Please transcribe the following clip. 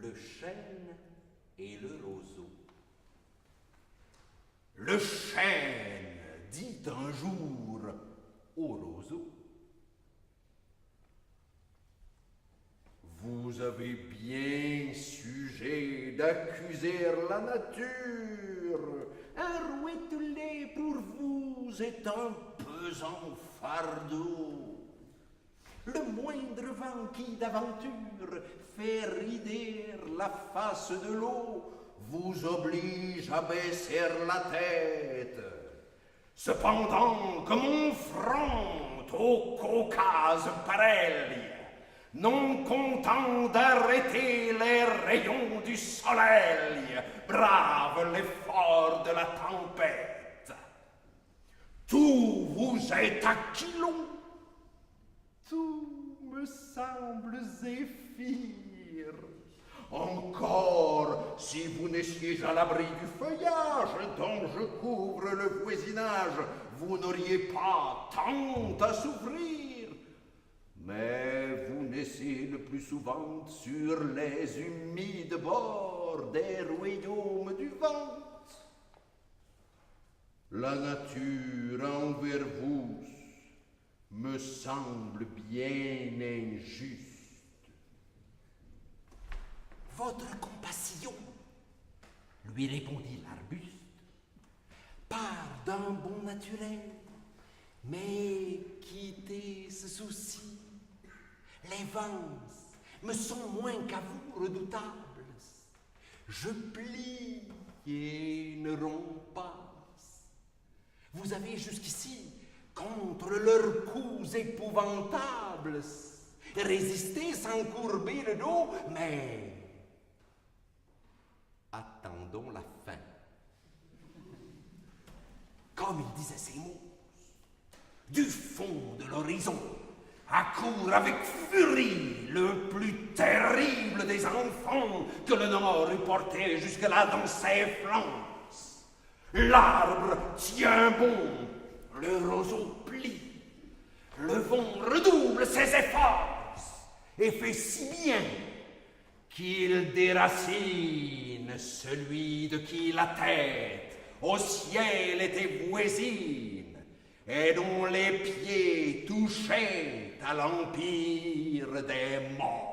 le chêne et le roseau. Le chêne dit un jour au roseau: vous avez bien sujet d'accuser la nature. Un rouet pour vous est un pesant fardeau. Le moindre vent qui d'aventure fait rider la face de l'eau vous oblige à baisser la tête. Cependant que mon front au Caucase pareil, non content d'arrêter les rayons du soleil, brave l'effort de la tempête. Tout vous est aquilon, tout me semble zéphyr. Encore, si vous n'étiez à l'abri du feuillage dont je couvre le voisinage, vous n'auriez pas tant à souffrir. Mais vous naissez le plus souvent sur les humides bords des royaumes du vent. La nature envers vous me semble bien injuste. Votre compassion, lui répondit l'arbuste, part d'un bon naturel, mais quittez ce souci. Les vents me sont moins qu'à vous redoutables. Je plie et ne romps pas. Vous avez jusqu'ici, contre leurs coups épouvantables, résisté sans courber le dos, mais attendons la fin. Comme il disait ces mots, du fond de l'horizon accourt avec furie le plus terrible des enfants que le Nord eût porté jusque-là dans ses flancs. L'arbre tient bon, le roseau plie, le vent redouble ses efforts et fait si bien qu'il déracine celui de qui la tête au ciel était voisine et dont les pieds touchaient à l'empire des morts.